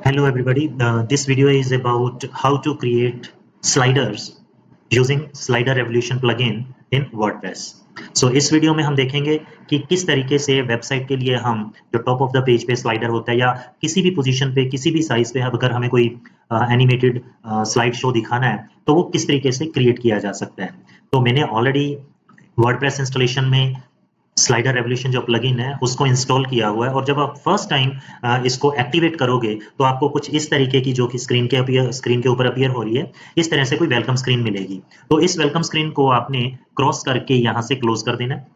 Hello everybody, this video is about how to create sliders using Slider Revolution plugin in WordPress. So इस video में हम देखेंगे कि किस तरीके से वेबसाइट के लिए हम जो टॉप ऑफ द पेज पे स्लाइडर होता है या किसी भी पोजीशन पे किसी भी साइज पे अगर हमें कोई एनिमेटेड स्लाइड शो दिखाना है तो वो किस तरीके से क्रिएट किया जा सकता है। तो मैंने ऑलरेडी वर्डप्रेस इंस्टॉलेशन में स्लाइडर रेवोल्यूशन जो प्लगइन है उसको इंस्टॉल किया हुआ है और जब आप फर्स्ट टाइम इसको एक्टिवेट करोगे तो आपको कुछ इस तरीके की जो कि स्क्रीन के ऊपर अपीयर हो रही है, इस तरह से कोई वेलकम स्क्रीन मिलेगी। तो इस वेलकम स्क्रीन को आपने क्रॉस करके यहाँ से क्लोज कर देना है।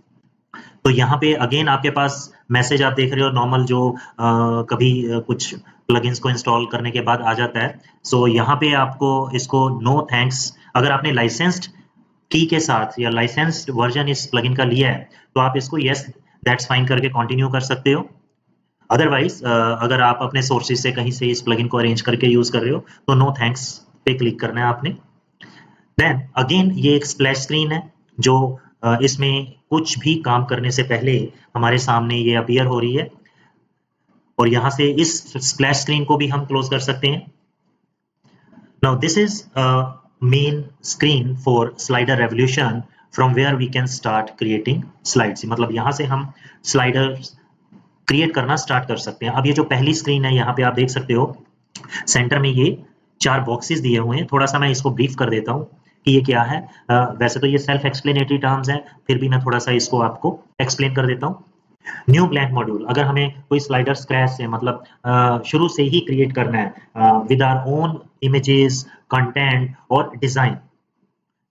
तो यहाँ पे अगेन आपके पास मैसेज आप देख रहे हो नॉर्मल जो कभी कुछ प्लगइन्स को इंस्टॉल करने के बाद आ जाता है। सो यहाँ पे आपको इसको नो थैंक्स, अगर आपने लाइसेंस्ड की के साथ या लाइसेंस्ड वर्जन इस प्लगइन का लिया है तो आप इसको यस दैट्स फाइन करके कंटिन्यू कर सकते हो। अदरवाइज अगर आप अपने सोर्सेज से कहीं से इस प्लगइन को अरेंज करके यूज कर रहे हो तो नो थैंक्स पे क्लिक करना है आपने। देन अगेन ये एक स्प्लैश स्क्रीन है जो इसमें कुछ भी काम करने से पहले हमारे सामने ये अपीयर हो रही है और यहाँ से इस स्प्लैश स्क्रीन को भी हम क्लोज कर सकते हैं। Now this is main screen for slider revolution from where we can start creating slides। मतलब यहाँ से हम स्लाइडर्स क्रिएट करना स्टार्ट कर सकते हैं। अब ये जो पहली स्क्रीन है यहाँ पे आप देख सकते हो सेंटर में ये 4 बॉक्सेस दिए हुए हैं। थोड़ा सा मैं इसको ब्रीफ कर देता हूँ कि ये क्या है। वैसे तो ये सेल्फ एक्सप्लेनेटरी टर्म्स हैं, फिर भी मैं थोड़ा सा इसको आपको एक्सप्लेन कर देता हूँ। न्यू ब्लैंक मॉड्यूल, अगर हमें कोई स्लाइडर स्क्रैच से मतलब शुरू से ही क्रिएट करना है with our own images, content और डिजाइन,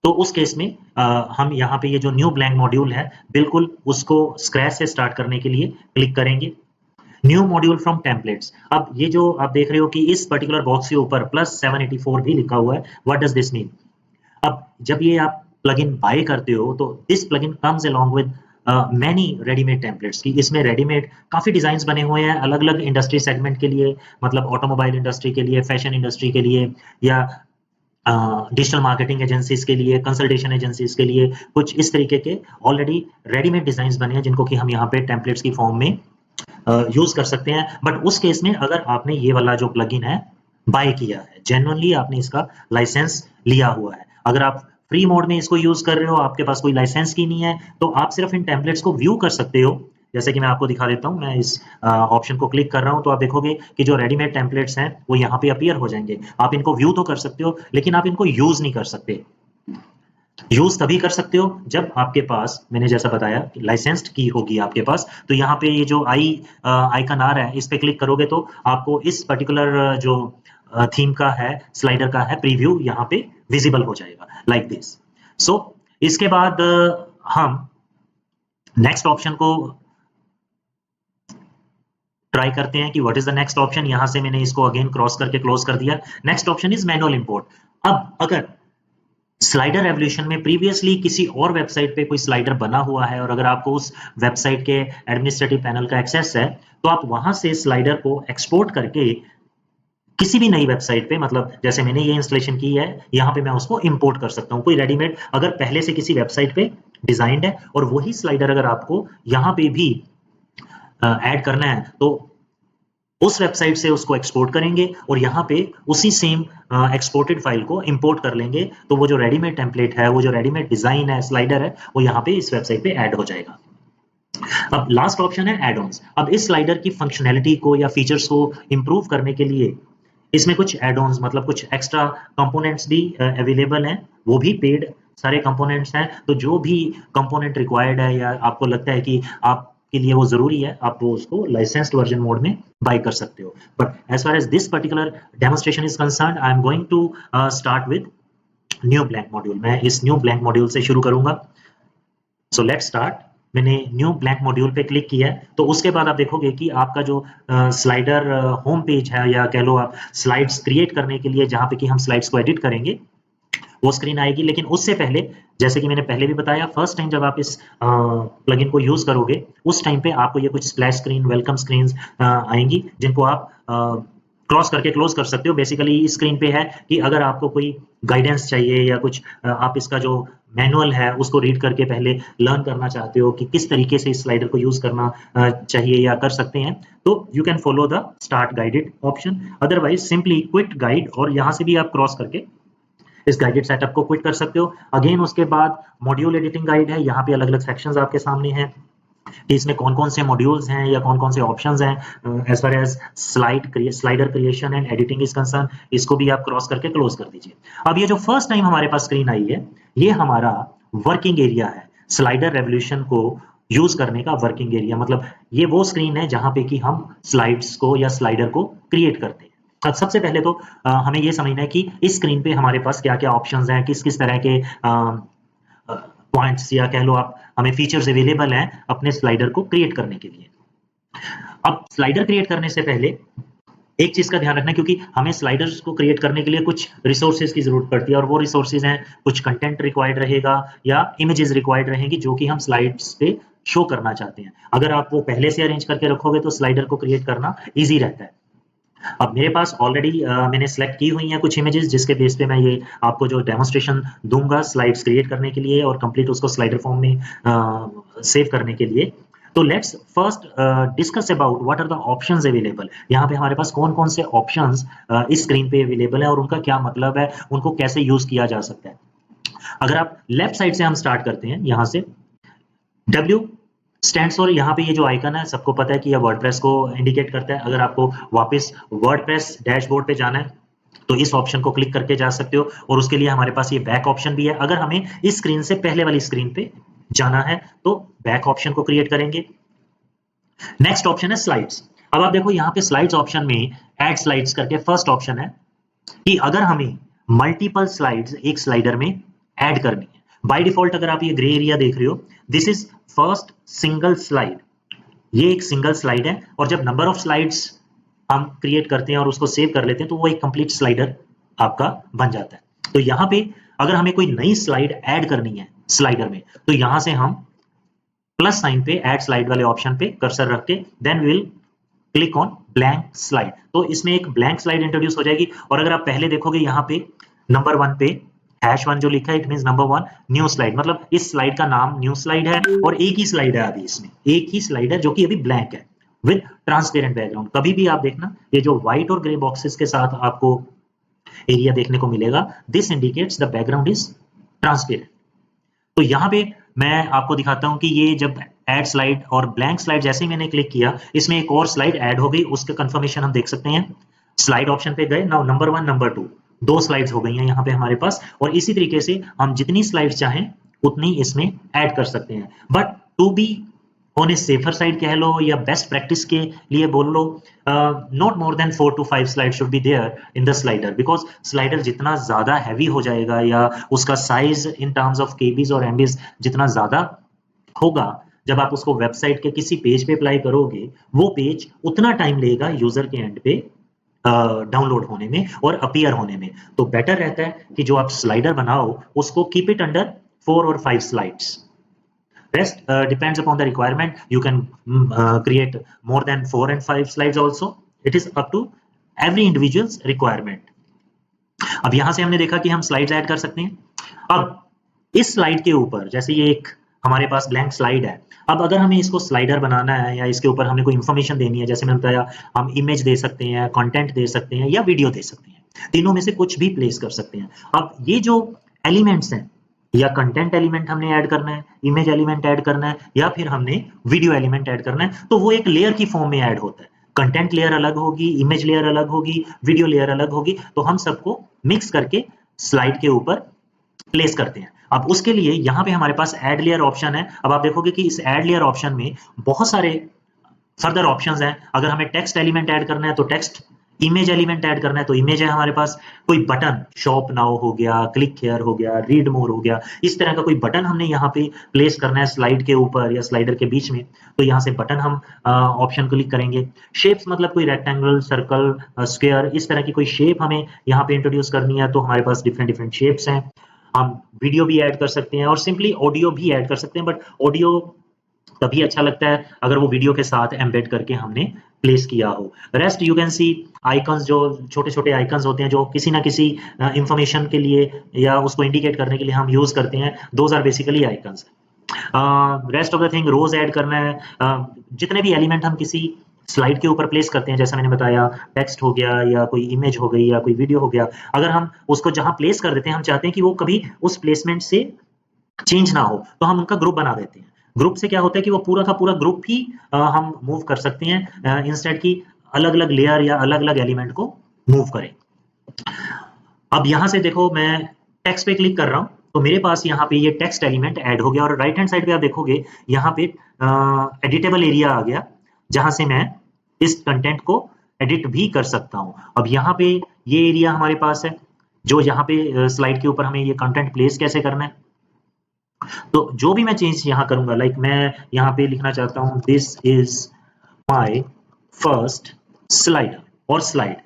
तो उस केस में हम यहाँ पे ये जो न्यू ब्लैंक मॉड्यूल है बिल्कुल उसको स्क्रैच से स्टार्ट करने के लिए क्लिक करेंगे। न्यू मॉड्यूल फ्रॉम टेम्पलेट्स, अब ये जो आप देख रहे हो कि इस पर्टिकुलर बॉक्स के ऊपर +784 भी लिखा हुआ है। What does this mean? अब जब ये आप प्लगइन बाय करते हो तो this plugin comes along with many readymade templates की इसमें रेडीमेड काफी डिजाइन बने हुए हैं अलग अलग इंडस्ट्री सेगमेंट के लिए, मतलब ऑटोमोबाइल इंडस्ट्री के लिए, फैशन इंडस्ट्री के लिए या डिजिटल मार्केटिंग एजेंसीज के लिए, कंसल्टेशन एजेंसीज के लिए। कुछ इस तरीके के ऑलरेडी रेडीमेड डिजाइन बने हैं जिनको कि हम यहाँ पे टेम्पलेट्स की फॉर्म में यूज कर सकते हैं। बट उस केस में अगर आपने ये वाला जो प्लगइन है बाय किया है, जेन्युइनली आपने इसका लाइसेंस लिया हुआ है, अगर आप फ्री मोड में इसको यूज कर रहे हो, आपके पास कोई लाइसेंस की नहीं है, तो आप सिर्फ इन टेम्पलेट्स को व्यू कर सकते हो। जैसे कि मैं आपको दिखा देता हूँ, मैं इस ऑप्शन को क्लिक कर रहा हूँ तो आप देखोगे कि जो रेडीमेड टेम्पलेट्स हैं वो यहाँ पे अपीयर हो जाएंगे। आप इनको व्यू तो कर सकते हो लेकिन आप इनको यूज नहीं कर सकते। यूज तभी कर सकते हो जब आपके पास, मैंने जैसा बताया, लाइसेंस्ड की होगी आपके पास। तो यहाँ पे ये जो आइकन आ रहा है इस पे क्लिक करोगे तो आपको इस पर्टिकुलर जो थीम का है, स्लाइडर का है, प्रीव्यू यहाँ पे विजिबल हो जाएगा लाइक दिस। सो इसके बाद हम नेक्स्ट ऑप्शन को ट्राई करते हैं कि what is the next option. यहां से मैंने इसको अगेन क्रॉस करके क्लोज कर दिया। Next option is manual import. अब अगर स्लाइडर रेवोल्यूशन में प्रीवियसली किसी और वेबसाइट पे कोई स्लाइडर बना हुआ है और अगर आपको उस वेबसाइट के एडमिनिस्ट्रेटिव पैनल का एक्सेस है तो आप वहां से स्लाइडर को एक्सपोर्ट करके किसी भी नई वेबसाइट पे, मतलब जैसे मैंने ये इंस्टॉलेशन की है, यहाँ पे मैं उसको इंपोर्ट कर सकता हूँ। कोई रेडीमेड अगर पहले से किसी वेबसाइट पे डिजाइंड है और वही स्लाइडर अगर आपको यहाँ पे भी ऐड करना है तो उस वेबसाइट से उसको एक्सपोर्ट करेंगे और यहाँ पे उसी सेम एक्सपोर्टेड फाइल को इंपोर्ट कर लेंगे, तो वो जो रेडीमेड टेम्पलेट है, वो जो रेडीमेड डिजाइन है, स्लाइडर है, वो यहाँ पे इस वेबसाइट पे ऐड हो जाएगा। अब लास्ट ऑप्शन है एड ऑन्स। अब इस स्लाइडर की फंक्शनैलिटी को या फीचर्स को इंप्रूव करने के लिए इसमें कुछ एड ऑन्स, मतलब कुछ एक्स्ट्रा कंपोनेंट्स भी अवेलेबल हैं, वो भी पेड सारे कंपोनेंट्स हैं। तो जो भी कंपोनेंट रिक्वायर्ड है या आपको लगता है कि आपके लिए वो जरूरी है, आप वो उसको लाइसेंस्ड वर्जन मोड में बाय कर सकते हो। But as far as this particular demonstration is concerned, I am going to start with new blank module. मैं इस न्यू ब्लैंक मॉड्यूल से शुरू करूंगा। So let's start. मैंने न्यू ब्लैंक मॉड्यूल पे क्लिक किया है तो उसके बाद आप देखोगे कि आपका जो स्लाइडर होम पेज है, या कह लो आप स्लाइड्स क्रिएट करने के लिए जहां पे कि हम स्लाइड्स को एडिट करेंगे, वो स्क्रीन आएगी। लेकिन उससे पहले, जैसे कि मैंने पहले भी बताया, फर्स्ट टाइम जब आप इस प्लगइन को यूज करोगे उस टाइम पे आपको ये कुछ स्प्लैश स्क्रीन, वेलकम स्क्रीन आएंगी जिनको आप क्रॉस करके क्लोज कर सकते हो। बेसिकली स्क्रीन पे है कि अगर आपको कोई गाइडेंस चाहिए या कुछ आप इसका जो मैनुअल है उसको रीड करके पहले लर्न करना चाहते हो कि किस तरीके से इस स्लाइडर को यूज करना चाहिए या कर सकते हैं, तो you can follow the start guided option. Otherwise simply quit guide, और यहाँ से भी आप क्रॉस करके इस गाइडेड सेटअप को क्विट कर सकते हो। अगेन उसके बाद मॉड्यूल एडिटिंग गाइड है, यहाँ पे अलग अलग सेक्शंस आपके सामने हैं कि इसमें कौन कौन से मॉड्यूल्स हैं या कौन कौन से ऑप्शंस हैं as far as slider creation and editing is concern. इसको भी आप क्रॉस करके क्लोज कर दीजिए। अब ये जो फर्स्ट टाइम हमारे पास स्क्रीन आई है, ये हमारा वर्किंग एरिया है, स्लाइडर रेवोल्यूशन को यूज करने का वर्किंग एरिया। मतलब ये वो स्क्रीन है जहां पे कि हम स्लाइड्स को या स्लाइडर को क्रिएट करते हैं। अब सबसे पहले तो हमें ये समझना है कि इस स्क्रीन पे हमारे पास क्या क्या ऑप्शंस हैं, किस किस तरह के पॉइंट्स या कह लो आप हमें फीचर्स अवेलेबल हैं अपने स्लाइडर को क्रिएट करने के लिए। अब स्लाइडर क्रिएट करने से पहले एक चीज का ध्यान रखना, क्योंकि हमें स्लाइडर्स को क्रिएट करने के लिए कुछ रिसोर्सेज की जरूरत पड़ती है, और वो रिसोर्सेज हैं, कुछ कंटेंट रिक्वायर्ड रहेगा या इमेजेस रिक्वायर्ड रहेंगी जो कि हम स्लाइड्स पे शो करना चाहते हैं। अगर आप वो पहले से अरेंज करके रखोगे तो स्लाइडर को क्रिएट करना ईजी रहता है। अब मेरे पास ऑलरेडी मैंने सेलेक्ट की हुई हैं कुछ इमेजेस, जिसके बेस पे मैं ये आपको जो डेमोन्स्ट्रेशन दूंगा स्लाइड्स क्रिएट करने के लिए और कंप्लीट उसको स्लाइडर फॉर्म में सेव करने के लिए। तो let's first discuss about what are the options available. यहाँ पे हमारे पास कौन कौन से ऑप्शंस इस स्क्रीन पे अवेलेबल है और उनका क्या मतलब है, उनको कैसे यूज किया जा सकता है। अगर आप लेफ्ट साइड से हम स्टार्ट करते हैं, यहाँ से W स्टैंड्स फॉर, यहाँ पे ये जो आइकन है सबको पता है कि यह वर्डप्रेस को इंडिकेट करता है। अगर आपको वापस वर्डप्रेस डैशबोर्ड पे जाना है तो इस ऑप्शन को क्लिक करके जा सकते हो, और उसके लिए हमारे पास ये बैक ऑप्शन भी है। अगर हमें इस स्क्रीन से पहले वाली स्क्रीन पे जाना है तो बैक ऑप्शन को क्रिएट करेंगे। नेक्स्ट ऑप्शन है स्लाइड्स। अब आप देखो यहाँ पे स्लाइड्स ऑप्शन में ऐड स्लाइड्स करके फर्स्ट ऑप्शन है कि अगर हमें मल्टीपल स्लाइड्स एक स्लाइडर में ऐड करनी है। बाय डिफॉल्ट अगर आप ये ग्रे एरिया देख रहे हो, this is first single slide, ये एक सिंगल स्लाइड है, और जब नंबर ऑफ स्लाइड्स हम क्रिएट करते हैं और उसको सेव कर लेते हैं तो वो एक कंप्लीट स्लाइडर आपका बन जाता है। तो यहाँ पे अगर हमें कोई नई स्लाइड ऐड करनी है स्लाइडर में, तो यहाँ से हम प्लस साइन पे ऐड स्लाइड वाले ऑप्शन पे कर्सर रख के then will click on blank slide, तो इसमें एक ब्लैंक स्लाइड इंट्रोड्यूस हो जाएगी। और अगर आप पहले देखोगे यहाँ पे नंबर 1 पे #1 जो लिखा है, it means number 1 new slide, मतलब इस स्लाइड का नाम न्यू स्लाइड है और एक ही स्लाइड है अभी, इसमें एक ही स्लाइड है जो कि अभी ब्लैंक है विद ट्रांसपेरेंट बैकग्राउंड। कभी भी आप देखना ये जो व्हाइट और ग्रे बॉक्सेस के साथ आपको एरिया देखने को मिलेगा, this indicates the background is transparent. तो यहाँ पे मैं आपको दिखाता हूँ कि ये जब ऐड स्लाइड और ब्लैंक स्लाइड जैसे ही मैंने क्लिक किया, इसमें एक और स्लाइड ऐड हो गई, उसका कंफर्मेशन हम देख सकते हैं। स्लाइड ऑप्शन पे गए, नाउ नंबर 1 नंबर 2 दो स्लाइड्स हो गई हैं यहाँ पे हमारे पास, और इसी तरीके से हम जितनी स्लाइड्स चाहें उतनी इसमें ऐड कर सकते हैं। But to be on a safer side कह लो या बेस्ट प्रैक्टिस के लिए बोल लो, not more than 4 to 5 slide should be there in the slider, because slider जितना ज्यादा हैवी हो जाएगा या उसका size in terms of KBs और एमबीज जितना ज्यादा होगा, जब आप उसको वेबसाइट के किसी पेज पे अप्लाई करोगे, वो पेज उतना टाइम लेगा यूजर के एंड पे डाउनलोड होने में और अपीयर होने में। तो बेटर रहता है कि जो आप स्लाइडर बनाओ उसको keep it under 4 or 5 slides. Rest depends upon the requirement. You can create more than 4 and 5 slides also. It is up to every individual's requirement. अब यहां से हमने देखा कि हम स्लाइड्स ऐड कर सकते हैं। अब इस स्लाइड के ऊपर, जैसे ये एक हमारे पास ब्लैंक स्लाइड है, अब अगर हमें इसको स्लाइडर बनाना है या इसके ऊपर हमें कोई इंफॉर्मेशन देनी है, जैसे मैंने बताया हम इमेज दे सकते हैं, कंटेंट दे सकते हैं या वीडियो दे सकते हैं, तीनों में से कुछ भी प्लेस कर सकते हैं। अब ये जो एलिमेंट्स हैं, या कंटेंट एलिमेंट हमने ऐड करना है, इमेज एलिमेंट ऐड करना है, या फिर हमने वीडियो एलिमेंट ऐड करना है, तो वो एक लेयर की फॉर्म में ऐड होता है। कंटेंट लेयर अलग होगी, इमेज लेयर अलग होगी, वीडियो लेयर अलग होगी, तो हम सबको मिक्स करके स्लाइड के ऊपर प्लेस करते हैं। अब उसके लिए यहाँ पे हमारे पास ऐड लेयर ऑप्शन है। अब आप देखोगे कि इस ऐड लेयर ऑप्शन में बहुत सारे फर्दर ऑप्शंस हैं। अगर हमें टेक्स्ट एलिमेंट ऐड करना है तो टेक्स्ट, इमेज एलिमेंट ऐड करना है तो इमेज है हमारे पास, कोई बटन शॉप नाउ हो गया, क्लिक हियर हो गया, रीड मोर हो गया, इस तरह का कोई बटन हमने यहाँ पे प्लेस करना है स्लाइड के ऊपर या स्लाइडर के बीच में, तो यहाँ से बटन हम ऑप्शन क्लिक करेंगे। शेप्स मतलब कोई रेक्टेंगल, सर्कल, स्क्वायर, इस तरह की कोई शेप हमें यहाँ पे इंट्रोड्यूस करनी है तो हमारे पास डिफरेंट डिफरेंट शेप्स हैं। हम वीडियो भी ऐड कर सकते हैं और सिंपली ऑडियो भी ऐड कर सकते हैं, बट ऑडियो तभी अच्छा लगता है अगर वो वीडियो के साथ एम्बेड करके हमने प्लेस किया हो। Rest you can see icons, जो छोटे छोटे आइकन्स होते हैं जो किसी ना किसी इंफॉर्मेशन के लिए या उसको इंडिकेट करने के लिए हम यूज करते हैं, those are basically icons. Rest of the thing रोज ऐड करना है, जितने भी एलिमेंट हम किसी स्लाइड के ऊपर प्लेस करते हैं, जैसा मैंने बताया टेक्स्ट हो गया या कोई इमेज हो गई या कोई वीडियो हो गया, अगर हम उसको जहां प्लेस कर देते हैं हम चाहते हैं कि वो कभी उस प्लेसमेंट से चेंज ना हो, तो हम उनका ग्रुप बना देते हैं। ग्रुप से क्या होता है कि वो पूरा का पूरा ग्रुप ही हम मूव कर सकते हैं, इंस्टेड की अलग अलग लेयर या अलग अलग एलिमेंट को मूव करें। अब यहां से देखो मैं टेक्स्ट पे क्लिक कर रहा हूं, तो मेरे पास यहाँ पे ये टेक्स्ट एलिमेंट ऐड हो गया, और राइट हैंड साइड पे आप देखोगे यहाँ पे एडिटेबल एरिया आ गया, जहां से मैं इस कंटेंट को एडिट भी कर सकता हूं। अब यहाँ पे ये एरिया हमारे पास है, जो यहाँ पे स्लाइड के ऊपर हमें ये कंटेंट प्लेस कैसे करना है। तो जो भी मैं चेंज यहाँ करूंगा, लाइक मैं यहाँ पे लिखना चाहता हूँ this is my first slider और स्लाइड,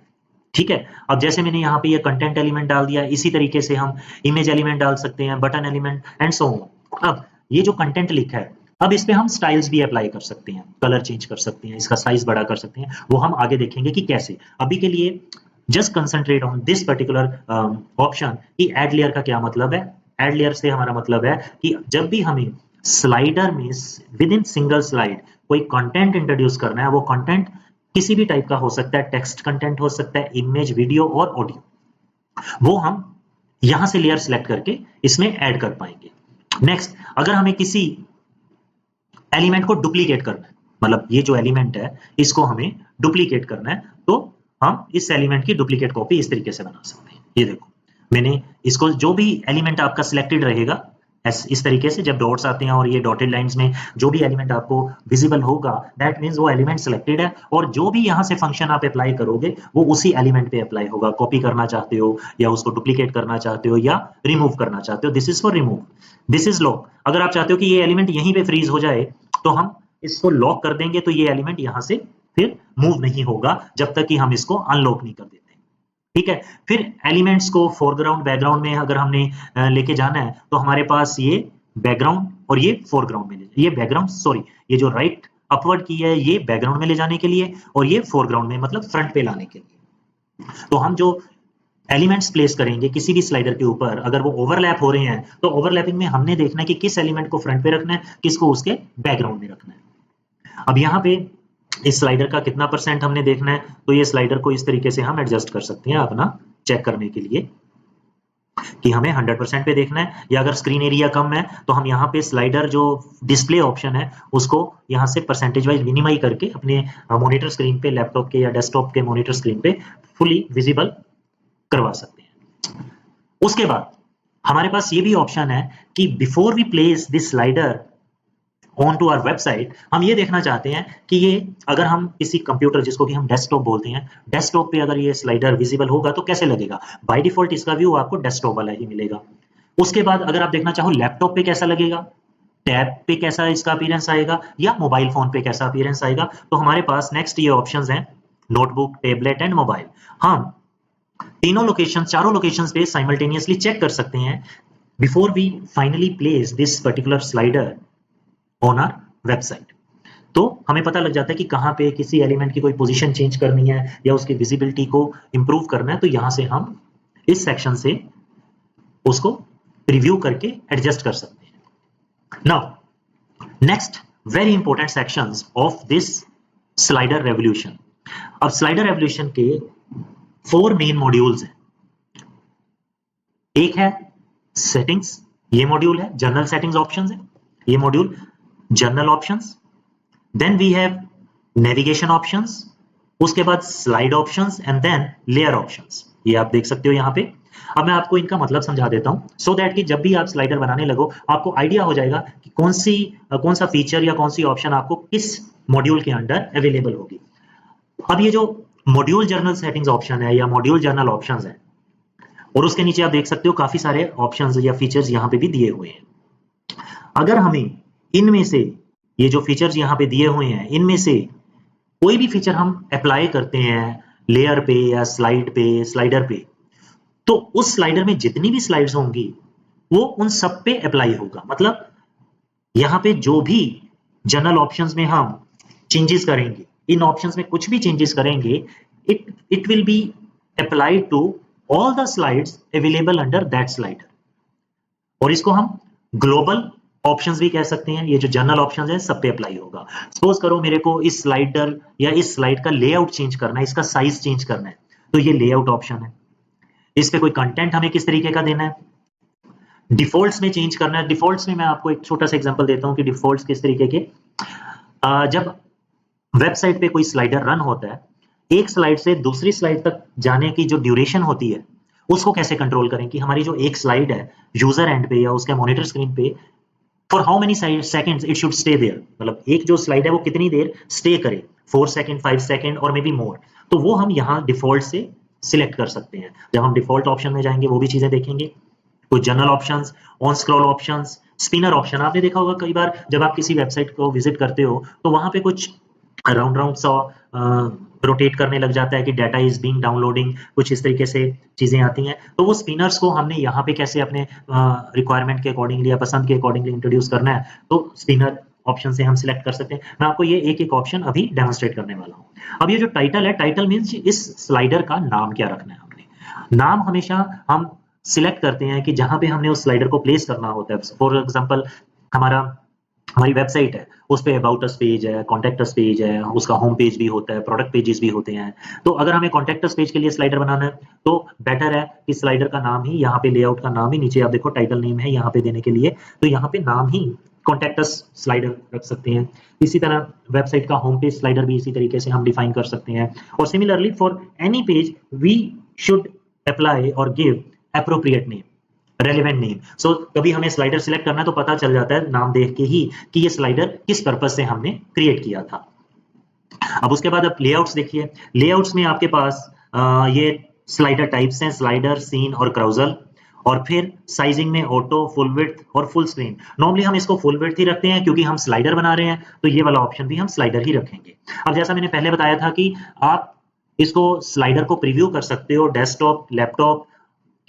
ठीक है। अब जैसे मैंने यहाँ पे ये कंटेंट एलिमेंट डाल दिया, इसी तरीके से हम इमेज एलिमेंट डाल सकते हैं, button element and so on. अब ये जो कंटेंट लिखा है, अब इस पे हम स्टाइल्स भी अप्लाई कर सकते हैं, कलर चेंज कर सकते हैं, इसका साइज बड़ा कर सकते हैं, वो हम आगे देखेंगे कि कैसे। अभी के लिए just concentrate on this particular option कि एड लेयर का क्या मतलब है। एड लेयर से हमारा मतलब है कि जब भी हमें स्लाइडर में विद इन सिंगल स्लाइड कोई कंटेंट इंट्रोड्यूस करना है, वो कंटेंट किसी भी टाइप का हो सकता है, टेक्स्ट कंटेंट हो सकता है, इमेज, वीडियो और ऑडियो, वो हम यहां से लेयर सिलेक्ट करके इसमें ऐड कर पाएंगे। नेक्स्ट, अगर हमें किसी एलिमेंट को डुप्लीकेट करना है, मतलब ये जो एलिमेंट है इसको हमें डुप्लीकेट करना है, तो हम इस एलिमेंट की डुप्लीकेट कॉपी इस तरीके से बना सकते हैं। ये देखो मैंने इसको, जो भी एलिमेंट आपका सिलेक्टेड रहेगा इस तरीके से, जब डॉट्स आते हैं और ये डॉटेड लाइंस में जो भी एलिमेंट आपको विजिबल होगा, दैट मींस वो एलिमेंट सिलेक्टेड है, और जो भी यहाँ से फंक्शन आप अप्लाई करोगे वो उसी एलिमेंट पे अप्लाई होगा। कॉपी करना चाहते हो या उसको डुप्लीकेट करना चाहते हो या रिमूव करना चाहते हो, this is for remove, this is lock. अगर आप चाहते हो कि ये एलिमेंट यहीं पे फ्रीज हो जाए, तो हम इसको लॉक कर देंगे, तो ये एलिमेंट यहाँ से फिर मूव नहीं होगा जब तक कि हम इसको अनलॉक नहीं कर देते, ठीक है। फिर एलिमेंट्स को फोरग्राउंड बैकग्राउंड में अगर हमने लेके जाना है, तो हमारे पास ये बैकग्राउंड और ये फोरग्राउंड में, ये बैकग्राउंड सॉरी, ये जो राइट अपवर्ड की है ये बैकग्राउंड में ले जाने के लिए, और ये फोरग्राउंड में मतलब फ्रंट पे लाने के लिए। तो हम जो एलिमेंट्स प्लेस करेंगे किसी भी स्लाइडर के ऊपर, अगर वो ओवरलैप हो रहे हैं, तो ओवरलैपिंग में हमने देखना है कि किस एलिमेंट को फ्रंट पे रखना है, किसको उसके बैकग्राउंड में रखना है। अब यहाँ पे इस स्लाइडर का कितना परसेंट हमने देखना है, तो ये स्लाइडर को इस तरीके से हम एडजस्ट कर सकते हैं अपना चेक करने के लिए कि हमें 100% पे देखना है, या अगर स्क्रीन एरिया कम है तो हम यहाँ पे स्लाइडर जो डिस्प्ले ऑप्शन है उसको यहाँ से परसेंटेज वाइज मिनिमाइज करके अपने मॉनिटर स्क्रीन पे, लैपटॉप के या डेस्कटॉप के मॉनिटर स्क्रीन पे फुली विजिबल करवा सकते हैं। उसके बाद हमारे पास ये भी ऑप्शन है कि before we place this slider on to our website, हम ये देखना चाहते हैं कि ये अगर हम किसी कंप्यूटर, जिसको कि हम डेस्कटॉप बोलते हैं, डेस्कटॉप पे अगर ये स्लाइडर विजिबल होगा तो कैसे लगेगा। बाय डिफॉल्ट इसका व्यू आपको डेस्कटॉप वाला ही मिलेगा। उसके बाद अगर आप देखना चाहो लैपटॉप पे कैसा लगेगा, टैब पे कैसा इसका अपीयरेंस आएगा, या मोबाइल फोन पे कैसा अपीयरेंस आएगा, तो हमारे पास नेक्स्ट ये ऑप्शंस हैं, नोटबुक, टैबलेट एंड मोबाइल। हम तीनों लोकेशन, चारों लोकेशंस पे साइमल्टेनियसली चेक कर सकते हैं before we finally place this particular slider on our website. तो हमें पता लग जाता है कि कहाँ पे किसी एलिमेंट की कोई पोजीशन चेंज करनी है या उसकी विजिबिलिटी को इंप्रूव करना है, तो यहाँ से हम इस सेक्शन से उसको प्रीव्यू करके एडजस्ट कर सकते हैं। Now next very important sections of this slider revolution. अब स्लाइडर रेवोल्यूशन के 4 मेन मॉड्यूल्स हैं। एक है सेटिंग्स, ये मॉड्यूल है, जनरल सेटिंग्स ऑप्शंस है, ये module general options, then we have navigation options, उसके बाद slide options and then layer options, ये आप देख सकते हो यहाँ पे। अब मैं आपको इनका मतलब समझा देता हूँ, सो दैट कि जब भी आप स्लाइडर बनाने लगो आपको आइडिया हो जाएगा कि कौन सा फीचर या कौन सी ऑप्शन आपको किस मॉड्यूल के अंडर अवेलेबल होगी। अब ये जो मॉड्यूल जर्नल सेटिंग्स ऑप्शन है या मॉड्यूल जर्नल ऑप्शंस है, और उसके नीचे आप देख सकते हो काफी सारे ऑप्शंस या फीचर्स यहाँ पे भी दिए हुए हैं। अगर हमें इनमें से, ये जो फीचर्स यहाँ पे दिए हुए हैं, इनमें से कोई भी फीचर हम अप्लाई करते हैं लेयर पे या स्लाइड पे, स्लाइडर पे, तो उस स्लाइडर में जितनी भी स्लाइड्स होंगी वो उन सब पे अप्लाई होगा। मतलब यहाँ पे जो भी जनरल ऑप्शंस में हम चेंजेस करेंगे इन ऑप्शंस में कुछ भी चेंजेस करेंगे, it will be applied to all the slides available under that slider. और इसको हम ग्लोबल ऑप्शंस भी कह सकते हैं, ये जो जनरल ऑप्शंस है सब पे अप्लाई होगा। सपोज करो मेरे को इस स्लाइडर या इस स्लाइड का लेआउट चेंज करना है, इसका साइज चेंज करना है, तो ये लेआउट ऑप्शन है। इस पे कोई कंटेंट हमें किस तरीके का देना है, डिफॉल्ट्स में चेंज करना है। डिफॉल्ट्स में मैं आपको एक छोटा सा एग्जांपल देता हूं कि डिफॉल्ट्स किस तरीके के, जब वेबसाइट पे कोई स्लाइडर रन होता है, एक स्लाइड से दूसरी स्लाइड तक जाने की जो ड्यूरेशन होती है उसको कैसे कंट्रोल करें कि हमारी जो एक स्लाइड है यूजर एंड पे या उसके मॉनिटर स्क्रीन पे for how many seconds it should stay there, मतलब एक जो स्लाइड है वो कितनी देर स्टे करे, 4 सेकंड, 5 सेकंड और मे बी मोर, तो वो हम यहाँ डिफॉल्ट से सिलेक्ट कर सकते हैं। जब हम डिफॉल्ट ऑप्शन में जाएंगे वो भी चीजें देखेंगे। कुछ general options, on scroll options, spinner option, आपने देखा होगा कई बार जब आप किसी वेबसाइट को विजिट करते हो तो वहां पे कुछ राउंड राउंड सा रोटेट करने लग जाता है कि डाटा इज बीइंग डाउनलोडिंग, कुछ इस तरीके से चीजें आती हैं। तो वो स्पिनर्स को हमने यहाँ पे कैसे अपने रिक्वायरमेंट के अकॉर्डिंगली या पसंद के अकॉर्डिंगली इंट्रोड्यूस करना है, तो स्पिनर ऑप्शन से हम सिलेक्ट कर सकते हैं। मैं आपको ये एक एक ऑप्शन अभी डेमोन्स्ट्रेट करने वाला हूँ। अब ये जो टाइटल है, टाइटल मीन्स इस स्लाइडर का नाम क्या रखना है। हमने नाम हमेशा हम सिलेक्ट करते हैं कि जहां पे हमने उस स्लाइडर को प्लेस करना होता है। फॉर एग्जांपल हमारी वेबसाइट है, उस पे अबाउट अस पेज है, कॉन्टेक्ट अस पेज है, उसका होम पेज भी होता है, प्रोडक्ट पेजेस भी होते हैं। तो अगर हमें कॉन्टेक्ट अस पेज के लिए स्लाइडर बनाना है तो बेटर है कि स्लाइडर का नाम ही यहाँ पे, लेआउट का नाम ही नीचे आप देखो टाइटल नेम है यहाँ पे देने के लिए, तो यहाँ पे नाम ही कॉन्टेक्ट अस स्लाइडर रख सकते हैं। इसी तरह वेबसाइट का होम पेज स्लाइडर भी इसी तरीके से हम डिफाइन कर सकते हैं। और similarly for any page we should apply और give appropriate name, relevant name. So कभी हमें स्लाइडर सिलेक्ट करना है तो पता चल जाता है नाम देख के ही कि ये स्लाइडर किस पर्पज से हमने क्रिएट किया था। अब उसके बाद आप लेआउट्स देखिए। लेआउट्स में आपके पास ये स्लाइडर टाइप्स हैं, स्लाइडर, सीन और क्राउजल। और फिर साइजिंग में ऑटो, फुल विड्थ और फुल स्क्रीन। नॉर्मली हम इसको फुल विड्थ ही रखते हैं क्योंकि हम स्लाइडर बना रहे हैं, तो ये वाला ऑप्शन भी हम स्लाइडर ही रखेंगे। अब जैसा मैंने पहले बताया था कि आप इसको स्लाइडर को प्रीव्यू कर सकते हो डेस्कटॉप, लैपटॉप,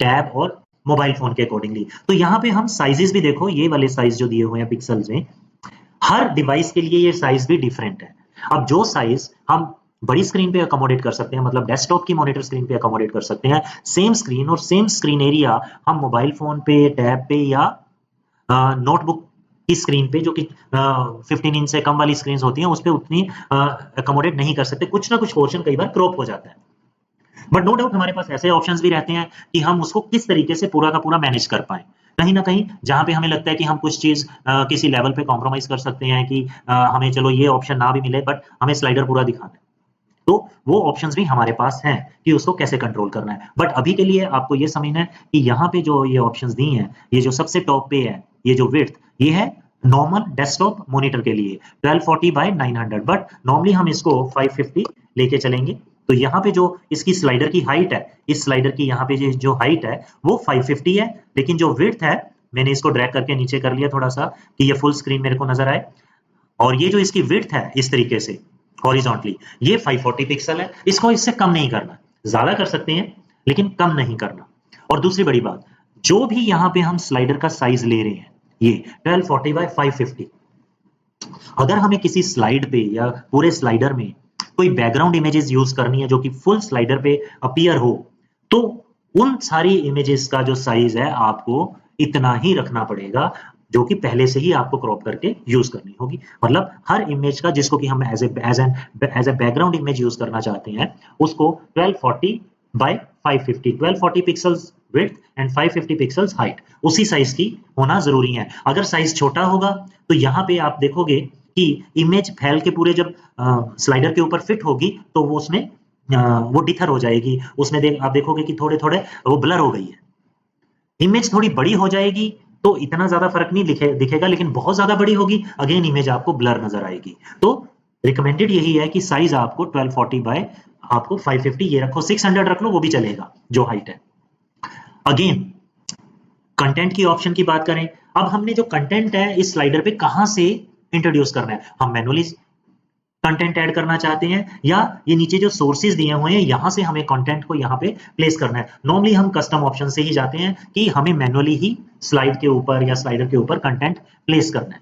टैब और मोबाइल फोन के अकॉर्डिंगली। तो यहाँ पे हम साइजेस भी देखो, ये वाले साइज जो दिए हुए हैं पिक्सल्स में, हर डिवाइस के लिए ये साइज भी डिफरेंट है। अब जो साइज हम बड़ी स्क्रीन पे अकोमोडेट कर सकते हैं, मतलब डेस्कटॉप की मॉनिटर स्क्रीन पे अकोमोडेट कर सकते हैं, सेम स्क्रीन और सेम स्क्रीन एरिया हम मोबाइल फोन पे, टैब पे या नोटबुक की स्क्रीन पे, जो कि 15 इंच से कम वाली स्क्रीन होती हैं, उस पर उतनी अकोमोडेट नहीं कर सकते। कुछ ना कुछ पोर्शन कई बार क्रॉप हो जाता है। बट नो डाउट हमारे पास ऐसे ऑप्शंस भी रहते हैं कि हम उसको किस तरीके से पूरा का पूरा मैनेज कर पाए। कहीं ना कहीं जहां पे हमें लगता है कि हम कुछ चीज किसी लेवल पे कॉम्प्रोमाइज कर सकते हैं कि हमें चलो ये ऑप्शन ना भी मिले बट हमें स्लाइडर पूरा दिखाना है, तो वो ऑप्शंस भी हमारे पास हैं कि उसको कैसे कंट्रोल करना है। बट अभी के लिए आपको ये समझना है कि यहाँ पे जो ये ऑप्शंस दी हैं, ये जो सबसे टॉप पे है, ये जो विड्थ, ये है नॉर्मल डेस्कटॉप मॉनिटर के लिए 1240 बाय 900, बट नॉर्मली हम इसको 550 लेके चलेंगे। तो यहाँ पे जो इसकी स्लाइडर की हाइट है, इस स्लाइडर की यहाँ पे जो हाइट है वो 550 है, लेकिन जो विड्थ है, मैंने इसको ड्रैग करके नीचे कर लिया थोड़ा सा कि ये फुल स्क्रीन मेरे को नजर आए, और ये जो इसकी विड्थ है इस तरीके से हॉरिजॉन्टली, ये 540 पिक्सल है। इसको इससे कम नहीं करना, ज्यादा कर सकते हैं लेकिन कम नहीं करना। और दूसरी बड़ी बात, जो भी यहाँ पे हम स्लाइडर का साइज ले रहे हैं, ये 1240 बाय 550, अगर हमें किसी स्लाइड पे या पूरे स्लाइडर में कोई बैकग्राउंड इमेजेस यूज करनी है जो कि फुल स्लाइडर पे अपीयर हो, तो उन सारी इमेजेस का जो साइज है आपको इतना ही रखना पड़ेगा, जो कि पहले से ही आपको क्रॉप करके यूज करनी होगी। मतलब हर इमेज का जिसको कि हम as a background image use करना चाहते हैं, उसको 1240 by 550, 1240 pixels width and 550 pixels height, उसी साइज की होना जरूरी है। अगर साइज छोटा होगा तो यहाँ पे आप देखोगे कि इमेज फैल के पूरे जब स्लाइडर के ऊपर फिट होगी तो वो उसमें वो डिथर हो जाएगी, उसमें आप देखोगे कि थोड़े थोड़े वो ब्लर हो गई है। इमेज थोड़ी बड़ी हो जाएगी तो इतना ज्यादा फर्क नहीं दिखेगा, लेकिन बहुत ज्यादा बड़ी होगी, अगेन इमेज आपको ब्लर नजर आएगी। तो रिकमेंडेड यही है कि साइज आपको 1240 बाय आपको 550 ये रखो, 600 रख लो वो भी चलेगा जो हाइट है। अगेन कंटेंट की ऑप्शन की बात करें, अब हमने जो कंटेंट है इस स्लाइडर पे कहां से इंट्रोड्यूस करना है, हम मैनुअली कंटेंट ऐड करना चाहते हैं या ये नीचे जो सोर्सेज दिए हुए हैं यहां से हमें कंटेंट को यहां पे प्लेस करना है। नॉर्मली हम कस्टम ऑप्शन से ही जाते हैं कि हमें मैनुअली ही स्लाइड के ऊपर या स्लाइडर के ऊपर कंटेंट प्लेस करना है।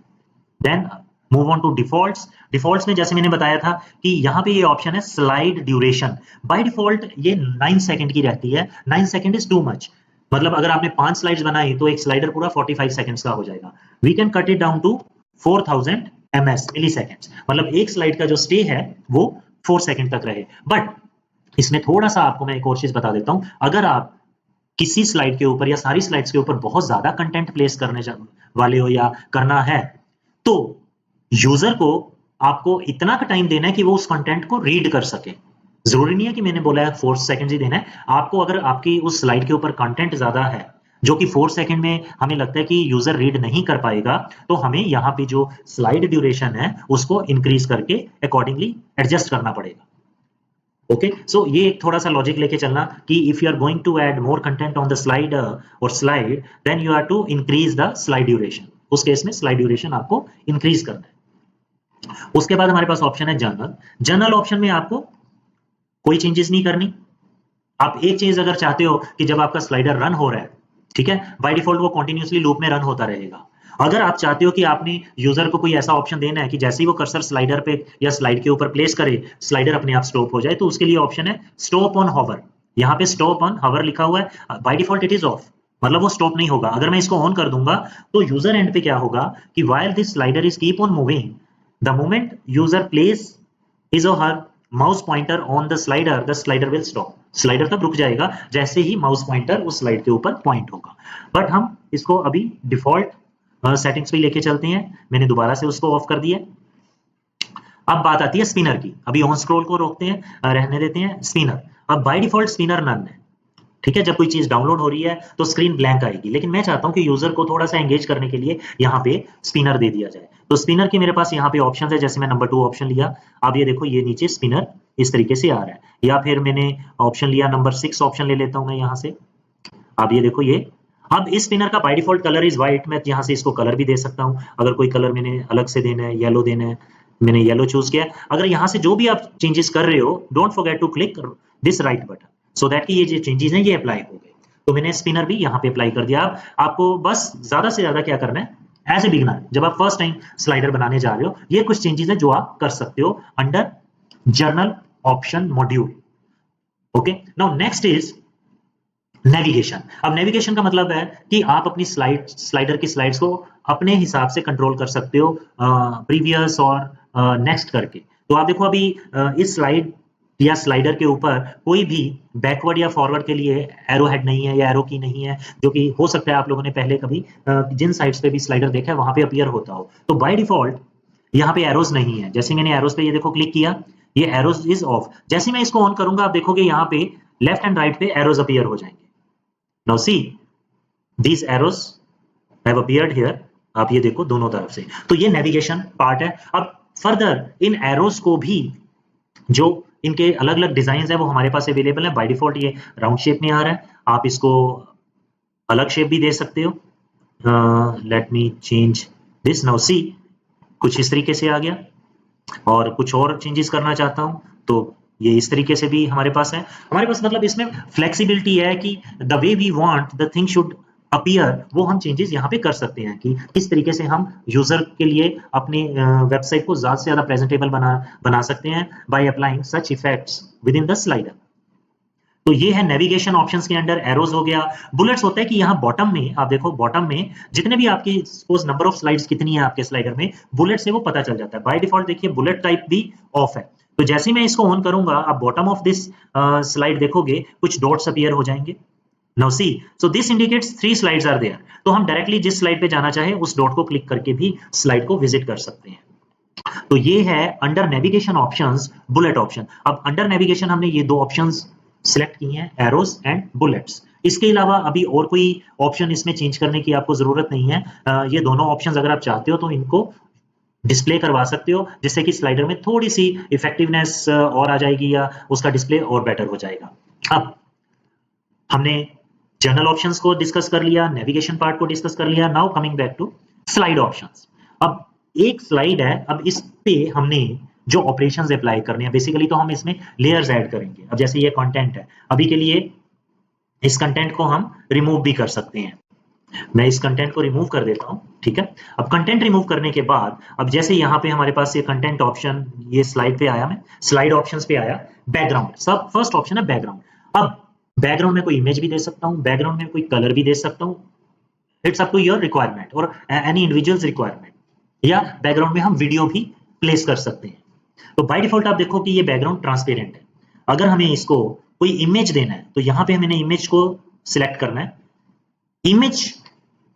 Then move on to defaults. Defaults में जैसे मैंने बताया था कि यहाँ पे ये ऑप्शन है स्लाइड ड्यूरेशन। बाय डिफॉल्ट ये 9 सेकंड की रहती है। 9 सेकंड इज टू मच, मतलब अगर आपने 5 स्लाइड्स बनाई तो एक स्लाइडर पूरा 45 सेकंड्स का हो जाएगा। We can cut it down to 4000 ms milliseconds, मतलब एक स्लाइड का जो स्टे है वो 4 सेकंड तक रहे। बट इसमें थोड़ा सा आपको मैं एक और चीज बता देता हूं, अगर आप किसी स्लाइड के ऊपर या सारी स्लाइड्स के ऊपर बहुत ज्यादा कंटेंट प्लेस करने वाले हो या करना है, तो यूजर को आपको इतना का टाइम देना है कि वो उस कंटेंट को रीड कर सके। जरूरी नहीं है कि मैंने बोला है 4 सेकंड ही देना है आपको। अगर आपकी उस स्लाइड के ऊपर कंटेंट ज्यादा है जो कि 4 सेकंड में हमें लगता है कि यूजर रीड नहीं कर पाएगा, तो हमें यहाँ पे जो स्लाइड ड्यूरेशन है उसको इंक्रीज करके अकॉर्डिंगली एडजस्ट करना पड़ेगा। ओके, सो ये एक थोड़ा सा लॉजिक लेके चलना कि if you are going to add more content on the slide और slide, then you are to increase the slide duration. उस केस में स्लाइड ड्यूरेशन आपको इंक्रीज करना है। उसके बाद हमारे पास ऑप्शन है जर्नल। जर्नल ऑप्शन में आपको कोई चेंजेस नहीं करनी। आप एक चीज अगर चाहते हो कि जब आपका स्लाइडर रन हो रहा है, ठीक है, बाय डिफॉल्ट वो कंटिन्यूअसली लूप में रन होता रहेगा। अगर आप चाहते हो कि आपने यूजर को कोई ऐसा ऑप्शन देना है कि जैसे ही वो कर्सर स्लाइडर पे या स्लाइड के ऊपर प्लेस करे, स्लाइडर अपने आप स्टॉप हो जाए, तो उसके लिए ऑप्शन है स्टॉप ऑन हॉवर। यहाँ पे स्टॉप ऑन हॉवर लिखा हुआ है, by default it is of, मतलब वो स्टॉप नहीं होगा। अगर मैं इसको ऑन कर दूंगा तो यूजर एंड पे क्या होगा कि while this slider is keep on moving, the moment user place his or her mouse pointer on the slider will stop. Slider तब रुक जाएगा जैसे ही माउस पॉइंटर उस स्लाइड के ऊपर पॉइंट होगा। बट हम इसको अभी डिफॉल्ट सेटिंग्स पे लेके चलते हैं। मैंने दोबारा से उसको ऑफ कर दिया। अब बात आती है स्पिनर की। अभी ऑन स्क्रॉल को रोकते हैं, रहने देते हैं स्पिनर। अब बाय डिफॉल्ट स्पिनर नन है, ठीक है। जब कोई चीज डाउनलोड हो रही है तो स्क्रीन ब्लैंक आएगी, लेकिन मैं चाहता हूं कि यूजर को थोड़ा सा एंगेज करने के लिए यहाँ पे स्पिनर दे दिया जाए। तो स्पिनर की मेरे पास यहाँ पे ऑप्शन है, जैसे मैं नंबर 2 ऑप्शन लिया, अब ये देखो ये नीचे स्पिनर इस तरीके से आ रहा है। या फिर मैंने ऑप्शन लिया नंबर 6 ऑप्शन ले लेता हूं मैं यहाँ से। अब ये देखो ये, अब इस स्पिनर का by default colour is white. मैं यहाँ से इसको कलर भी दे सकता हूँ, अगर कोई कलर मैंने अलग से देना है, येलो देना है, मैंने येलो चूज किया। अगर यहाँ से जो भी आप चेंजेस कर रहे हो, don't forget to click this right button so that कि ये जो चेंजेस हैं ये अप्लाई हो गए। तो मैंने स्पिनर भी यहाँ पे अप्लाई कर दिया। आपको बस ज्यादा से ज्यादा क्या करना है, एज ए बिगिनर जब आप फर्स्ट टाइम स्लाइडर बनाने जा रहे हो, ये कुछ चेंजेस है जो आप कर सकते हो under journal option module. Okay, now next is navigation. अब नेविगेशन का मतलब है कि आप अपनी स्लाइडर की स्लाइड्स को अपने हिसाब से कंट्रोल कर सकते हो, प्रीवियस और नेक्स्ट करके। तो आप देखो अभी इस स्लाइड या स्लाइडर के ऊपर कोई भी बैकवर्ड या फॉरवर्ड के लिए एरो हेड नहीं है या एरो की नहीं है, जो कि हो सकता है आप लोगों ने पहले कभी जिन साइड्स पे भी स्लाइडर देखा है वहां पे अपीयर होता हो। तो बाय डिफॉल्ट यहाँ पे एरोज नहीं है। जैसे मैंने एरोज पे ये देखो क्लिक किया, ये एरोज इज ऑफ। जैसे मैं इसको ऑन करूंगा आप देखोगे यहाँ पे लेफ्ट एंड राइट पे एरोज अपीयर हो जाएंगे। Now C these arrows have appeared here। आप ये देखो दोनों तरफ से, तो ये नेविगेशन पार्ट है। अब फर्दर इन एरोज को भी जो इनके अलग अलग डिजाइन है वो हमारे पास अवेलेबल है। बाय डिफॉल्ट ये राउंड शेप में आ रहा है, आप इसको अलग शेप भी दे सकते हो। Let me change this. Now see कुछ इस तरीके से आ गया, और कुछ और चेंजेस करना चाहता हूं तो ये इस तरीके से भी हमारे पास है। हमारे पास मतलब इसमें फ्लेक्सिबिलिटी है कि the way we want the thing should appear, वो हम चेंजेस यहाँ पे कर सकते हैं कि किस तरीके से हम यूजर के लिए अपनी वेबसाइट को ज्यादा से ज्यादा प्रेजेंटेबल बना सकते हैं by applying such effects with in the slider. तो ये है नेविगेशन ऑप्शंस के अंडर। एरोज हो गया, बुलेट्स होता है कि यहाँ बॉटम में आप देखो, बॉटम में जितने भी आपकी सपोज नंबर ऑफ स्लाइड्स कितनी है आपके स्लाइडर में, बुलेट से वो पता चल जाता है। बाय डिफॉल्ट देखिए बुलेट टाइप भी ऑफ है। तो जैसे ही मैं इसको ऑन करूंगा, आप बॉटम ऑफ दिस स्लाइड देखोगे कुछ डॉट्स अपीयर हो जाएंगे। Now see, so this indicates 3 slides are there. तो हम डायरेक्टली जिस स्लाइड पे जाना चाहे उस डॉट को क्लिक करके भी स्लाइड को विजिट कर सकते हैं। तो ये है under navigation options bullet option. अब अंडर नेविगेशन हमने ये 2 ऑप्शंस सिलेक्ट किए हैं, एरोज एंड बुलेट्स। इसके अलावा अभी और कोई ऑप्शन इसमें चेंज करने की आपको जरूरत नहीं है। ये दोनों ऑप्शंस अगर आप चाहते हो तो इनको डिस्प्ले करवा सकते हो, जिससे कि स्लाइडर में थोड़ी सी इफेक्टिवनेस और आ जाएगी या उसका डिस्प्ले और बेटर हो जाएगा। अब हमने जर्नल ऑप्शंस को डिस्कस कर लिया, नेविगेशन पार्ट को डिस्कस कर लिया। Now coming back to slide options. अब एक स्लाइड है, अब इस पे हमने जो ऑपरेशंस अप्लाई करने हैं, बेसिकली तो हम इसमें लेयर्स ऐड करेंगे। अब जैसे ये कंटेंट है, अभी के लिए इस कंटेंट को हम रिमूव भी कर सकते हैं। मैं इस कंटेंट को रिमूव कर देता हूँ, ठीक है। अब कंटेंट रिमूव करने के बाद अब जैसे यहाँ पे हमारे पास ये कंटेंट ऑप्शन, ये स्लाइड पे आया, मैं स्लाइड ऑप्शंस पे आया, बैकग्राउंड, सब फर्स्ट ऑप्शन है बैकग्राउंड। अब बैकग्राउंड में कोई इमेज भी दे सकता हूँ, बैकग्राउंड में कोई कलर भी दे सकता हूँ, it's up to your requirement और एनी इंडिविजुअल्स रिक्वायरमेंट, या बैकग्राउंड में हम वीडियो भी प्लेस कर सकते हैं। तो बाय डिफॉल्ट आप देखो कि ये बैकग्राउंड ट्रांसपेरेंट है। अगर हमें इसको कोई इमेज देना है तो यहाँ पे हमें इमेज को सिलेक्ट करना है। इमेज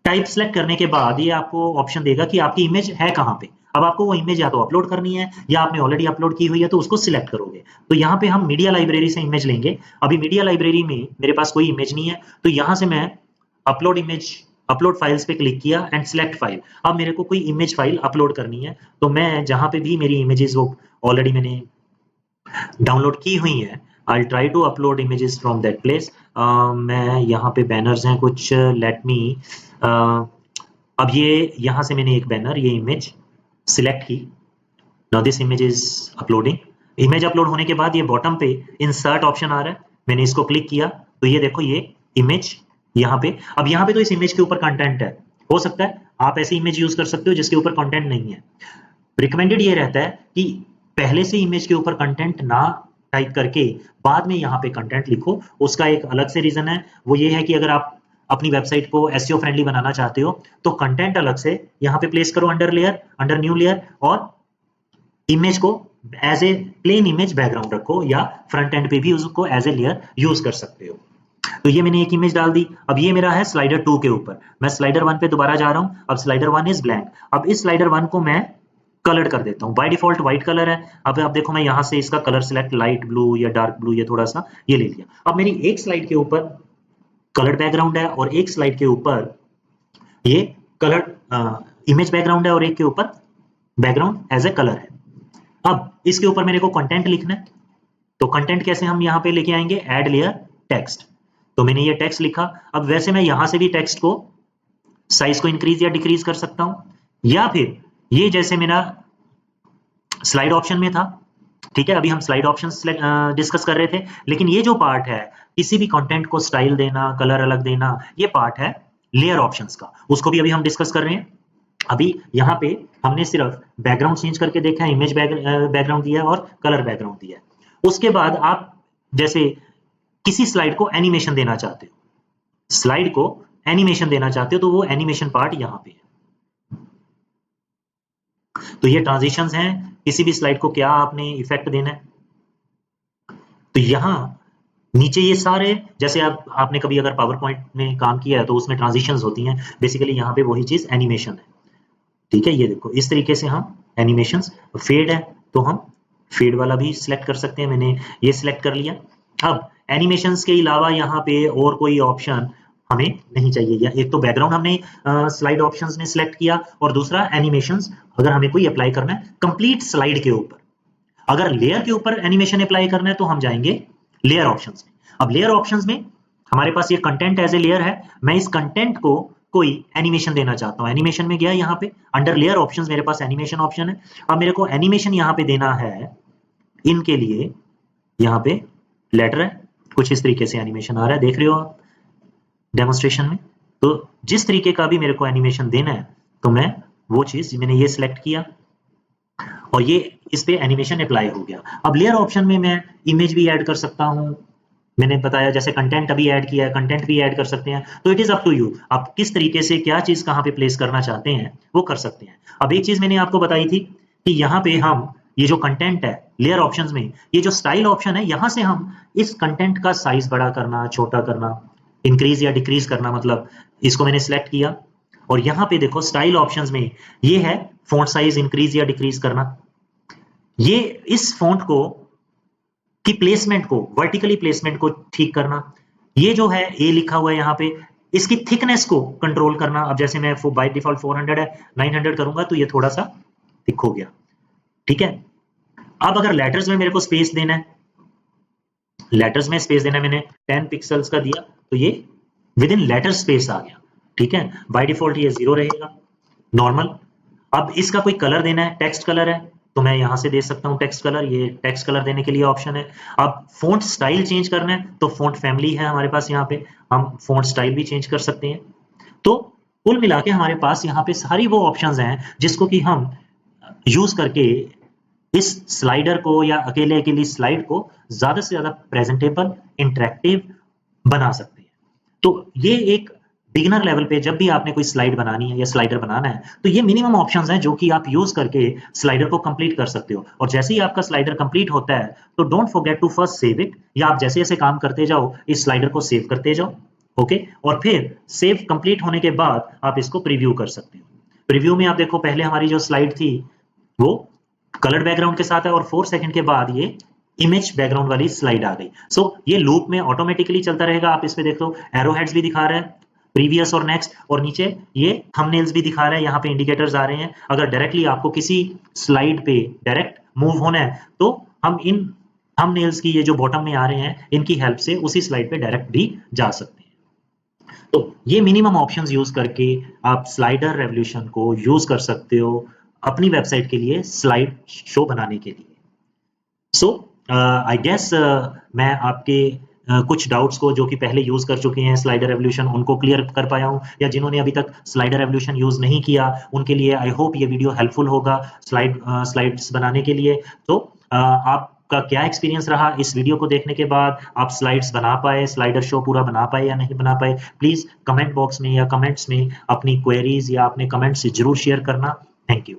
टाइप सेलेक्ट करने के बाद ये आपको ऑप्शन देगा कि आपकी इमेज है कहाँ पे। अब आपको वो इमेज या तो अपलोड करनी है या आपने ऑलरेडी अपलोड की हुई है तो उसको सिलेक्ट करोगे। तो यहाँ पे हम मीडिया लाइब्रेरी से इमेज लेंगे। अभी मीडिया लाइब्रेरी में मेरे पास कोई इमेज नहीं है तो यहाँ से मैं अपलोड इमेज, अपलोड फाइल्स पे क्लिक किया एंड सिलेक्ट फाइल। अब मेरे को कोई इमेज फाइल अपलोड करनी है तो मैं जहाँ पे भी मेरी इमेजेस वो ऑलरेडी मैंने डाउनलोड की हुई है, I try to upload images from that place. मैं यहाँ पे बैनर्स हैं कुछ, लेट मी अब ये यहाँ से मैंने एक बैनर, ये इमेज सिलेक्ट की। Now this image is uploading. Image upload होने के बाद ये बॉटम पे इंसर्ट ऑप्शन आ रहा है, मैंने इसको क्लिक किया तो ये देखो ये इमेज यहाँ पे। अब यहाँ पे तो इस इमेज के ऊपर कंटेंट है, हो सकता है आप ऐसी इमेज यूज कर सकते हो जिसके ऊपर कंटेंट नहीं है। रिकमेंडेड ये रहता है कि पहले से इमेज के ऊपर कंटेंट ना टाइप करके बाद में यहाँ पे कंटेंट लिखो। उसका एक अलग से रीजन है, वो ये है कि अगर आप अपनी वेबसाइट को एसईओ फ्रेंडली बनाना चाहते हो तो कंटेंट अलग से यहाँ पे प्लेस करो under layer, under new layer, और इमेज को as a plain image background रखो या फ्रंट एंड पे भी उसको एज ए लेयर यूज कर सकते हो। तो ये मैंने एक इमेज डाल दी। अब ये मेरा है स्लाइडर 2 के ऊपर, मैं स्लाइडर 1 पे दोबारा जा रहा हूँ। अब स्लाइडर 1 इज ब्लैंक। अब इस स्लाइडर 1 को मैं कलर कर देता हूँ। बाय डिफॉल्ट व्हाइट कलर है। अब आप देखो मैं यहाँ से इसका कलर सिलेक्ट लाइट ब्लू या डार्क ब्लू या थोड़ा सा ये ले लिया। अब मेरी एक स्लाइड के ऊपर कलर बैकग्राउंड है और एक स्लाइड के ऊपर ये कलर इमेज बैकग्राउंड है और एक के ऊपर बैकग्राउंड एज ए कलर है। अब इसके ऊपर मेरे को कंटेंट लिखना है तो कंटेंट कैसे हम यहाँ पे लेके आएंगे, एड लेयर टेक्स्ट। तो मैंने ये टेक्स्ट लिखा। अब वैसे मैं यहाँ से भी टेक्स्ट को साइज को इंक्रीज या डिक्रीज कर सकता हूँ, या फिर ये जैसे मेरा स्लाइड ऑप्शन में था, ठीक है। अभी हम स्लाइड ऑप्शन डिस्कस कर रहे थे, लेकिन ये जो पार्ट है किसी भी कंटेंट को स्टाइल देना, कलर अलग देना, ये पार्ट है लेयर ऑप्शंस का, उसको भी अभी हम डिस्कस कर रहे हैं। अभी यहाँ पे हमने सिर्फ बैकग्राउंड चेंज करके देखा है, इमेज बैकग्राउंड दिया है और कलर बैकग्राउंड दिया है। उसके बाद आप जैसे किसी स्लाइड को एनिमेशन देना चाहते हो, स्लाइड को एनिमेशन देना चाहते हो तो वो एनिमेशन पार्ट यहाँ पे है। तो ये ट्रांजिशंस हैं, किसी भी स्लाइड को क्या आपने इफेक्ट देना है। तो यहाँ नीचे ये सारे, जैसे आपने कभी अगर पावर पॉइंट में काम किया है तो उसमें ट्रांजिशंस होती हैं, बेसिकली यहाँ पे वही चीज एनिमेशन है, ठीक है। ये देखो इस तरीके से हम एनिमेशंस, फेड है तो हम फेड वाला भी सिलेक्ट कर सकते हैं। मैंने ये सिलेक्ट कर लिया। अब एनिमेशंस के अलावा यहाँ पे और कोई ऑप्शन हमें नहीं चाहिए। या एक तो बैकग्राउंड हमने स्लाइड ऑप्शंस में सिलेक्ट किया और दूसरा एनिमेशंस अगर हमें कोई अप्लाई करना है कंप्लीट स्लाइड के ऊपर। अगर लेयर के ऊपर एनिमेशन अप्लाई करना है तो हम जाएंगे लेयर ऑप्शंस में। अब लेयर ऑप्शंस में हमारे पास ये कंटेंट एज ए लेयर है, मैं इस कंटेंट को कोई एनिमेशन देना चाहता हूँ। एनिमेशन में गया, यहाँ पे अंडर लेयर ऑप्शंस मेरे पास एनिमेशन ऑप्शन है। अब मेरे को एनिमेशन यहाँ पे देना है, इनके लिए यहाँ पे लेटर है, कुछ इस तरीके से एनिमेशन आ रहा है, देख रहे हो आप डेमोन्स्ट्रेशन में। तो जिस तरीके का भी मेरे को एनिमेशन देना है तो मैं वो चीज, मैंने ये सिलेक्ट किया और ये इस पे एनिमेशन अप्लाई हो गया। अब लेयर ऑप्शन में मैं इमेज भी ऐड कर सकता हूँ, मैंने बताया जैसे कंटेंट अभी ऐड किया है, कंटेंट भी ऐड कर सकते हैं। तो it is up to you, आप किस तरीके से क्या चीज कहाँ पे प्लेस करना चाहते हैं वो कर सकते हैं। अब एक चीज मैंने आपको बताई थी कि यहाँ पे हम ये जो कंटेंट है लेयर ऑप्शंस में, ये जो स्टाइल ऑप्शन है, यहाँ से हम इस कंटेंट का साइज बड़ा करना, छोटा करना, इंक्रीज या डिक्रीज करना, मतलब इसको मैंने सिलेक्ट किया और यहाँ पे देखो स्टाइल ऑप्शंस में ये है फॉन्ट साइज इंक्रीज या डिक्रीज करना। ये इस फॉन्ट को की प्लेसमेंट को, वर्टिकली प्लेसमेंट को ठीक करना। ये जो है ए लिखा हुआ है यहाँ पे, इसकी थिकनेस को कंट्रोल करना। अब जैसे मैं बाय डिफॉल्ट 400 है, 900 करूंगा तो ये थोड़ा सा थिक हो गया, ठीक है। अब अगर लेटर्स में मेरे को स्पेस देना है, लेटर्स में स्पेस देना है, मैंने 10 पिक्सल्स का दिया तो ये विद इन लेटर स्पेस आ गया, ठीक है। बाय डिफॉल्ट ये 0 रहेगा नॉर्मल। अब इसका कोई कलर देना है, टेक्स्ट कलर है तो मैं यहाँ से दे सकता हूँ टेक्स्ट कलर, ये टेक्स्ट कलर देने के लिए ऑप्शन है। अब फॉन्ट स्टाइल चेंज करना है तो फॉन्ट फैमिली है हमारे पास, यहाँ पे हम फॉन्ट स्टाइल भी चेंज कर सकते हैं। तो कुल मिला के हमारे पास यहाँ पे सारी वो ऑप्शंस हैं जिसको कि हम यूज करके इस स्लाइडर को या अकेले अकेली स्लाइड को ज्यादा से ज्यादा प्रेजेंटेबल, इंटरेक्टिव बना सकते हैं। तो ये एक बिगिनर लेवल पे जब भी आपने कोई स्लाइड बनानी है या स्लाइडर बनाना है, तो ये मिनिमम ऑप्शंस हैं जो कि आप यूज करके स्लाइडर को कंप्लीट कर सकते हो। और जैसे ही आपका स्लाइडर कंप्लीट होता है, तो don't forget to first save it, या आप जैसे जैसे काम करते जाओ इस स्लाइडर को सेव करते जाओ, ओके। और फिर सेव कंप्लीट होने के बाद आप इसको प्रीव्यू कर सकते हो। प्रीव्यू में आप देखो पहले हमारी जो स्लाइड थी वो कलर्ड बैकग्राउंड के साथ है और 4 सेकंड के बाद ये इमेज बैकग्राउंड वाली स्लाइड आ गई। सो ये लूप में ऑटोमेटिकली चलता रहेगा। आप इसमें देख लो एरो हेड्स भी दिखा रहा है, प्रीवियस और नेक्स्ट, और नीचे ये थंबनेल्स भी दिखा रहा है, यहाँ पे इंडिकेटर्स आ रहे हैं। अगर डायरेक्टली आपको किसी स्लाइड पे डायरेक्ट मूव होना है तो हम इन थंबनेल्स की ये जो बॉटम में आ रहे हैं इनकी हेल्प से उसी स्लाइड पे डायरेक्ट भी जा सकते हैं। तो ये मिनिमम ऑप्शंस यूज करके आप स्लाइडर रेवोल्यूशन को यूज कर सकते हो अपनी वेबसाइट के लिए स्लाइड शो बनाने के लिए। सो आई गेस मैं आपके कुछ डाउट्स को जो कि पहले यूज कर चुके हैं स्लाइडर रेवोल्यूशन उनको क्लियर कर पाया हूं, या जिन्होंने अभी तक स्लाइडर रेवोल्यूशन यूज नहीं किया उनके लिए आई होप ये वीडियो हेल्पफुल होगा स्लाइड्स बनाने के लिए। तो आपका क्या एक्सपीरियंस रहा इस वीडियो को देखने के बाद? आप स्लाइड्स बना पाए, स्लाइडर शो पूरा बना पाए या नहीं बना पाए? प्लीज कमेंट बॉक्स में या कमेंट्स में अपनी क्वेरीज या अपने कमेंट्स जरूर शेयर करना। Thank you.